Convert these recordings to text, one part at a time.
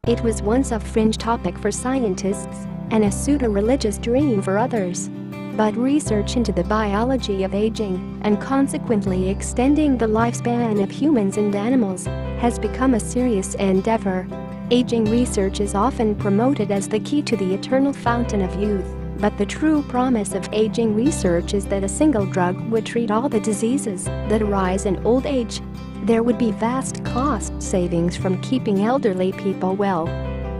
It was once a fringe topic for scientists and a pseudo-religious dream for others. But research into the biology of aging and consequently extending the lifespan of humans and animals has become a serious endeavor. Aging research is often promoted as the key to the eternal fountain of youth, but the true promise of aging research is that a single drug would treat all the diseases that arise in old age. There would be vast cost savings from keeping elderly people well.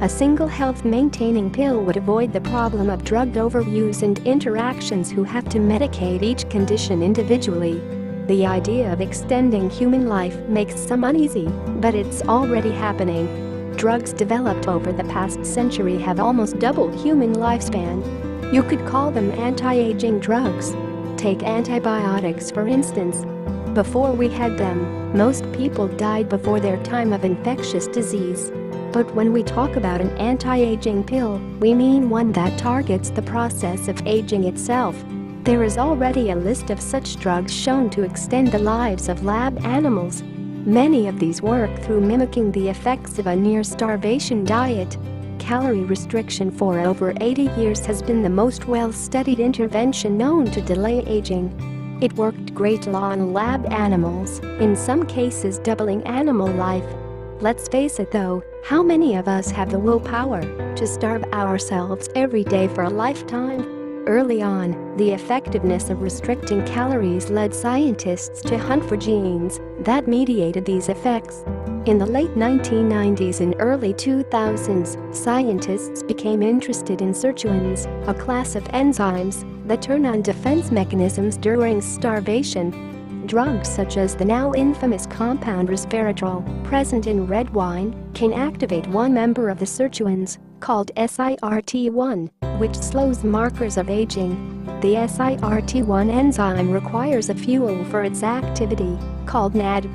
A single health-maintaining pill would avoid the problem of drug overuse and interactions who have to medicate each condition individually. The idea of extending human life makes some uneasy, but it's already happening. Drugs developed over the past century have almost doubled human lifespan. You could call them anti-aging drugs. Take antibiotics for instance. Before we had them, most people died before their time of infectious disease. But when we talk about an anti-aging pill, we mean one that targets the process of aging itself. There is already a list of such drugs shown to extend the lives of lab animals. Many of these work through mimicking the effects of a near-starvation diet. Calorie restriction for over 80 years has been the most well-studied intervention known to delay aging. It worked great on lab animals, in some cases doubling animal life. Let's face it though, how many of us have the willpower to starve ourselves every day for a lifetime? Early on, the effectiveness of restricting calories led scientists to hunt for genes that mediated these effects. In the late 1990s and early 2000s, scientists became interested in sirtuins, a class of enzymes that turn on defense mechanisms during starvation. Drugs such as the now infamous compound resveratrol, present in red wine, can activate one member of the sirtuins, called SIRT1, which slows markers of aging. The SIRT1 enzyme requires a fuel for its activity, called NAD+,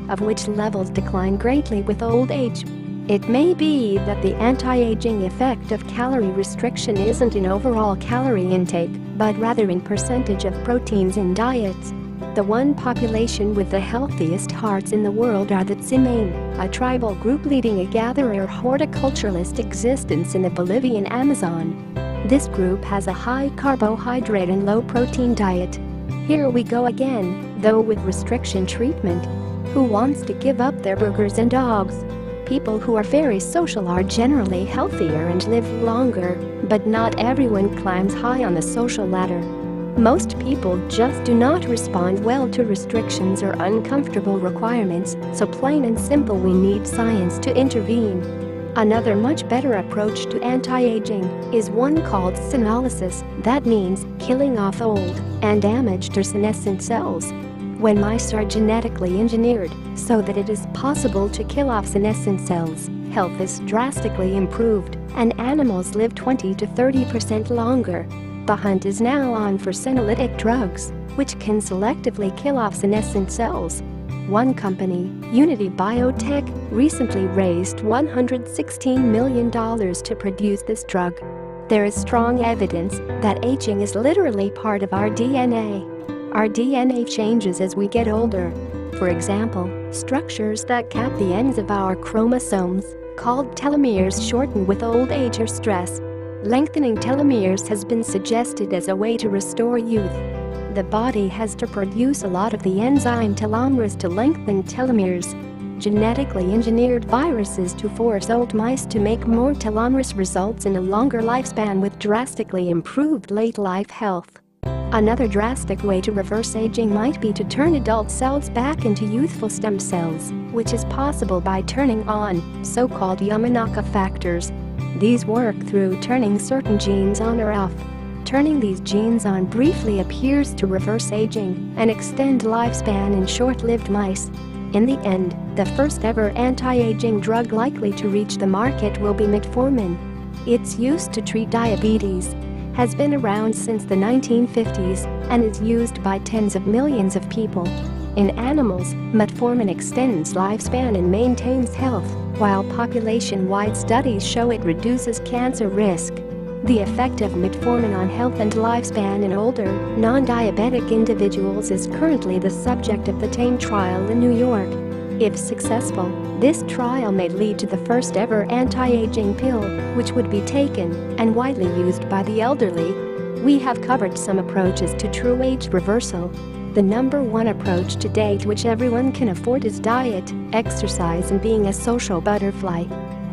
of which levels decline greatly with old age. It may be that the anti-aging effect of calorie restriction isn't in overall calorie intake, but rather in percentage of proteins in diets. The one population with the healthiest hearts in the world are the Tsimane, a tribal group leading a gatherer-horticulturalist existence in the Bolivian Amazon. This group has a high carbohydrate and low protein diet. Here we go again, though with restriction treatment. Who wants to give up their burgers and dogs? People who are very social are generally healthier and live longer, but not everyone climbs high on the social ladder. Most people just do not respond well to restrictions or uncomfortable requirements, so plain and simple we need science to intervene. Another much better approach to anti-aging is one called senolysis, that means killing off old and damaged or senescent cells. When mice are genetically engineered so that it is possible to kill off senescent cells, health is drastically improved and animals live 20 to 30% longer. The hunt is now on for senolytic drugs, which can selectively kill off senescent cells. One company, Unity Biotech, recently raised $116 million to produce this drug. There is strong evidence that aging is literally part of our DNA. Our DNA changes as we get older. For example, structures that cap the ends of our chromosomes, called telomeres, shorten with old age or stress. Lengthening telomeres has been suggested as a way to restore youth. The body has to produce a lot of the enzyme telomerase to lengthen telomeres. Genetically engineered viruses to force old mice to make more telomerase results in a longer lifespan with drastically improved late-life health. Another drastic way to reverse aging might be to turn adult cells back into youthful stem cells, which is possible by turning on so-called Yamanaka factors. These work through turning certain genes on or off. Turning these genes on briefly appears to reverse aging and extend lifespan in short-lived mice. In the end, the first ever anti-aging drug likely to reach the market will be metformin. Its use to treat diabetes has been around since the 1950s and is used by tens of millions of people. In animals, metformin extends lifespan and maintains health, while population-wide studies show it reduces cancer risk. The effect of metformin on health and lifespan in older, non-diabetic individuals is currently the subject of the TAME trial in New York. If successful, this trial may lead to the first ever anti-aging pill, which would be taken and widely used by the elderly. We have covered some approaches to true age reversal. The number one approach to date which everyone can afford is diet, exercise and being a social butterfly.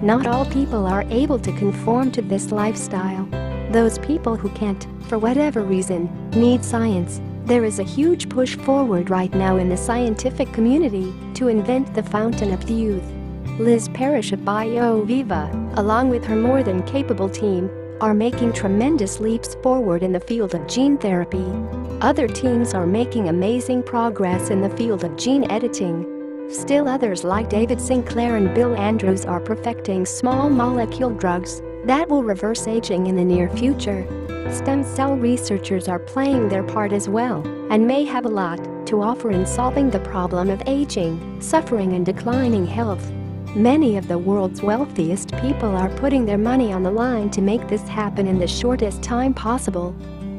Not all people are able to conform to this lifestyle. Those people who can't, for whatever reason, need science. There is a huge push forward right now in the scientific community to invent the fountain of youth. Liz Parrish of BioViva, along with her more than capable team, are making tremendous leaps forward in the field of gene therapy. Other teams are making amazing progress in the field of gene editing. Still others like David Sinclair and Bill Andrews are perfecting small molecule drugs that will reverse aging in the near future. Stem cell researchers are playing their part as well and may have a lot to offer in solving the problem of aging, suffering and declining health. Many of the world's wealthiest people are putting their money on the line to make this happen in the shortest time possible.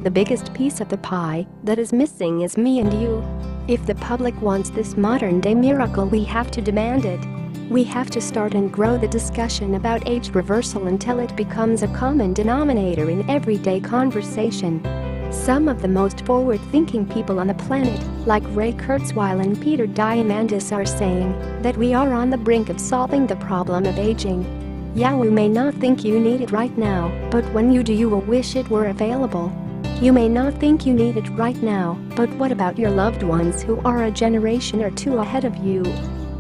The biggest piece of the pie that is missing is me and you. If the public wants this modern-day miracle, we have to demand it. We have to start and grow the discussion about age reversal until it becomes a common denominator in everyday conversation. Some of the most forward-thinking people on the planet, like Ray Kurzweil and Peter Diamandis, are saying that we are on the brink of solving the problem of aging. Yeah, you may not think you need it right now, but when you do, you will wish it were available. You may not think you need it right now, but what about your loved ones who are a generation or two ahead of you?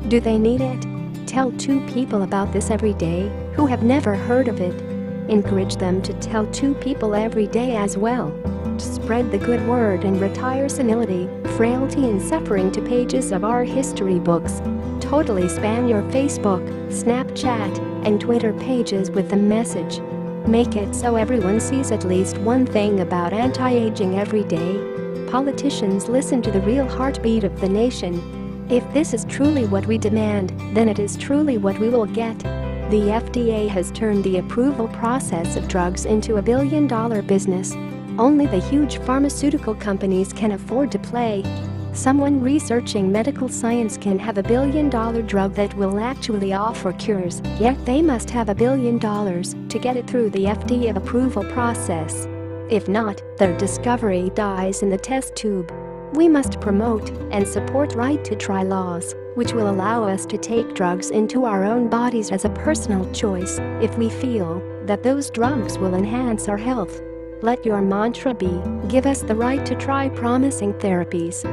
Do they need it? Tell 2 people about this every day who have never heard of it. Encourage them to tell 2 people every day as well. Spread the good word and retire senility, frailty and suffering to pages of our history books. Totally spam your Facebook, Snapchat, and Twitter pages with the message. Make it so everyone sees at least one thing about anti-aging every day. Politicians, listen to the real heartbeat of the nation. If this is truly what we demand, then it is truly what we will get. The FDA has turned the approval process of drugs into a billion-dollar business. Only the huge pharmaceutical companies can afford to play. Someone researching medical science can have a billion-dollar drug that will actually offer cures, yet they must have $1 billion to get it through the FDA approval process. If not, their discovery dies in the test tube. We must promote and support right-to-try laws, which will allow us to take drugs into our own bodies as a personal choice if we feel that those drugs will enhance our health. Let your mantra be, give us the right to try promising therapies.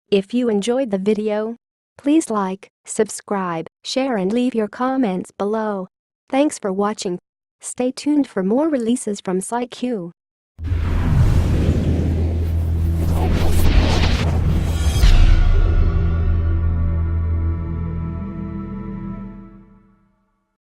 If you enjoyed the video, please like, subscribe, share and leave your comments below. Thanks for watching. Stay tuned for more releases from PsyQ.